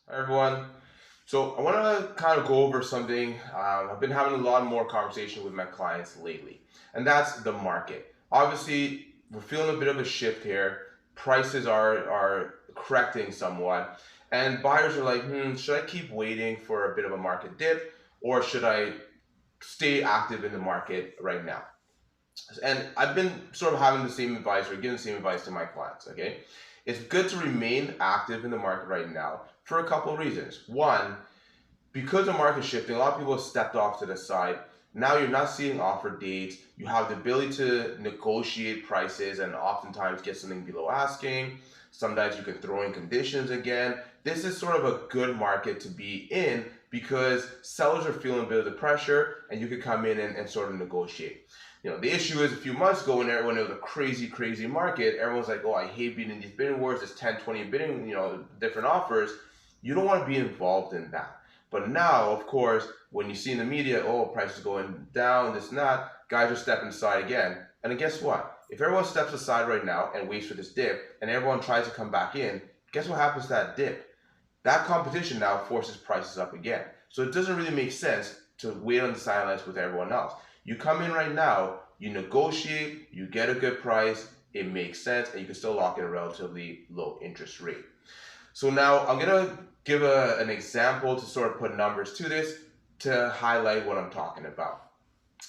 Hi everyone. So I want to kind of go over something. I've been having a lot more conversation with my clients lately, and that's the market. Obviously, we're feeling a bit of a shift here. Prices are correcting somewhat, and buyers are like, should I keep waiting for a bit of a market dip, or should I stay active in the market right now? And I've been sort of having the same advice or giving the same advice to my clients. Okay, it's good to remain active in the market right now for a couple of reasons. One, because the market's shifting, a lot of people have stepped off to the side. Now you're not seeing offer dates. You have the ability to negotiate prices and oftentimes get something below asking. Sometimes you can throw in conditions again. This is sort of a good market to be in because sellers are feeling a bit of the pressure and you can come in and sort of negotiate. The issue is a few months ago when it was a crazy market, everyone's like, oh, I hate being in these bidding wars. There's 10, 20 bidding, different offers. You don't want to be involved in that. But now, of course, when you see in the media, oh, prices going down, this and that, guys are stepping aside again. And then guess what? If everyone steps aside right now and waits for this dip, and everyone tries to come back in, guess what happens to that dip? That competition now forces prices up again. So it doesn't really make sense to wait on the sidelines with everyone else. You come in right now, you negotiate, you get a good price, it makes sense, and you can still lock in a relatively low interest rate. So now I'm gonna give an example to sort of put numbers to this to highlight what I'm talking about.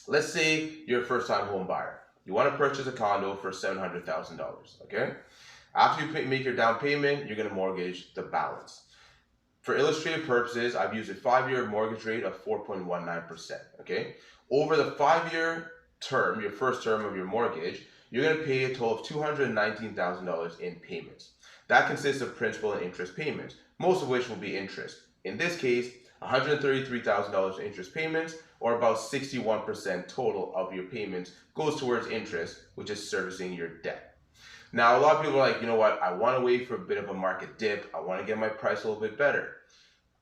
Let's say you're a first-time home buyer. You want to purchase a condo for $700,000. Okay. After you make your down payment, you're gonna mortgage the balance. For illustrative purposes, I've used a 5-year mortgage rate of 4.19%. Okay. Over the 5-year term, your first term of your mortgage, you're going to pay a total of $219,000 in payments. That consists of principal and interest payments, most of which will be interest. In this case, $133,000 in interest payments, or about 61% total of your payments, goes towards interest, which is servicing your debt. Now, a lot of people are like, you know what, I want to wait for a bit of a market dip. I want to get my price a little bit better.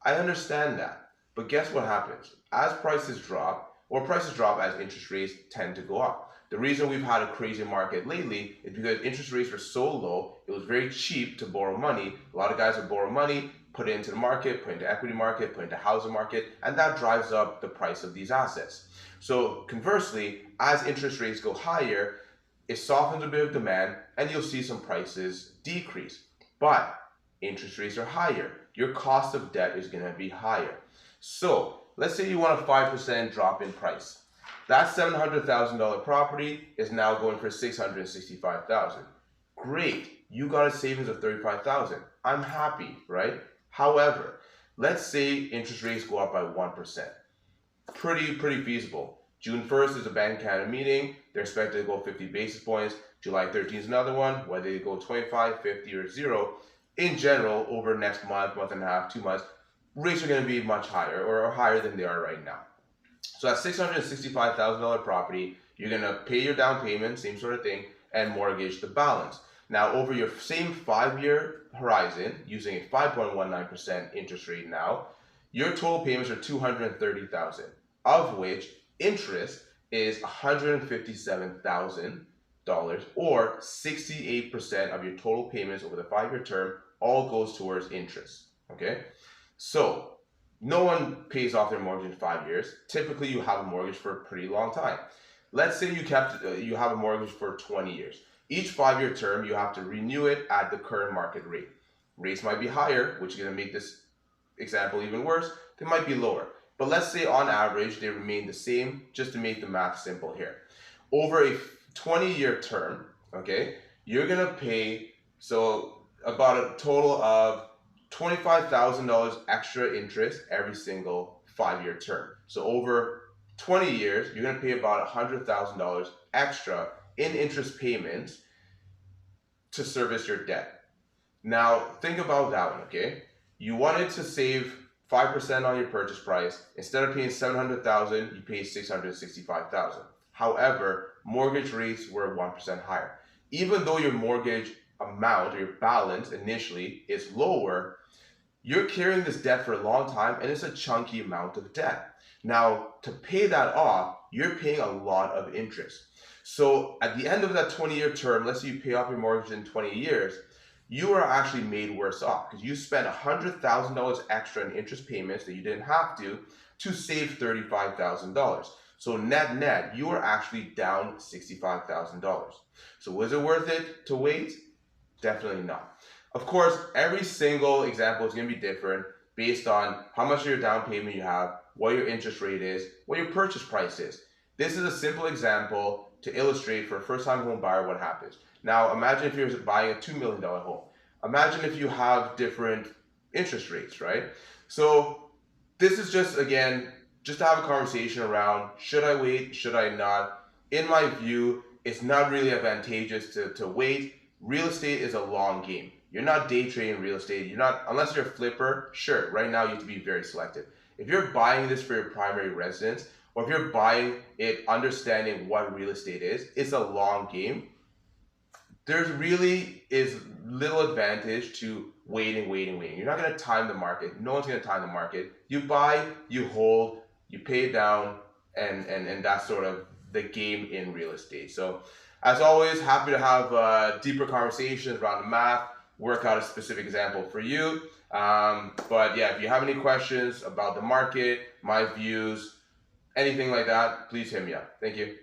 I understand that. But guess what happens? As prices drop, or prices drop as interest rates tend to go up. The reason we've had a crazy market lately is because interest rates were so low, it was very cheap to borrow money. A lot of guys would borrow money, put it into the market, put it into equity market, put it into housing market, and that drives up the price of these assets. So conversely, as interest rates go higher, it softens a bit of demand and you'll see some prices decrease. But interest rates are higher. Your cost of debt is going to be higher. So let's say you want a 5% drop in price. That $700,000 property is now going for $665,000. Great, you got a savings of $35,000. I'm happy, right? However, let's say interest rates go up by 1%. Pretty feasible. June 1st is a Bank of Canada meeting. They're expected to go 50 basis points. July 13th is another one. Whether they go 25, 50, or 0, in general, over the next month and a half, 2 months, rates are going to be much higher or higher than they are right now. So at $665,000 property, you're going to pay your down payment, same sort of thing, and mortgage the balance. Now, over your same 5-year horizon, using a 5.19% interest rate now, your total payments are $230,000, of which interest is $157,000, or 68% of your total payments over the 5-year term all goes towards interest. Okay, so no one pays off their mortgage in 5 years. Typically, you have a mortgage for a pretty long time. Let's say you have a mortgage for 20 years. Each 5-year term, you have to renew it at the current market rate. Rates might be higher, which is going to make this example even worse. They might be lower. But let's say on average, they remain the same, just to make the math simple here. Over a 20-year term, okay, you're going to pay, so about a total of $25,000 extra interest every single 5-year term. So over 20 years, you're going to pay about $100,000 extra in interest payments to service your debt. Now, think about that one, okay? You wanted to save 5% on your purchase price. Instead of paying $700,000, you pay $665,000. However, mortgage rates were 1% higher. Even though your mortgage amount or your balance initially is lower, you're carrying this debt for a long time and it's a chunky amount of debt. Now, to pay that off, you're paying a lot of interest. So at the end of that 20-year term, let's say you pay off your mortgage in 20 years, you are actually made worse off because you spent $100,000 extra in interest payments that you didn't have to save $35,000. So net net, you are actually down $65,000. So was it worth it to wait? Definitely not. Of course, every single example is going to be different based on how much of your down payment you have, what your interest rate is, what your purchase price is. This is a simple example to illustrate for a first-time home buyer what happens. Now, imagine if you're buying a $2 million home. Imagine if you have different interest rates, right? So this is just, again, just to have a conversation around, should I wait, should I not? In my view, it's not really advantageous to wait. Real estate is a long game. You're not day trading real estate. You're not, unless you're a flipper, sure, right now you have to be very selective. If you're buying this for your primary residence, or if you're buying it understanding what real estate is, it's a long game. There really is little advantage to waiting. You're not going to time the market. No one's going to time the market. You buy, you hold, you pay it down, and that's sort of the game in real estate. So as always, happy to have deeper conversations around the math, work out a specific example for you. But yeah, if you have any questions about the market, my views, anything like that, please hit me up. Thank you.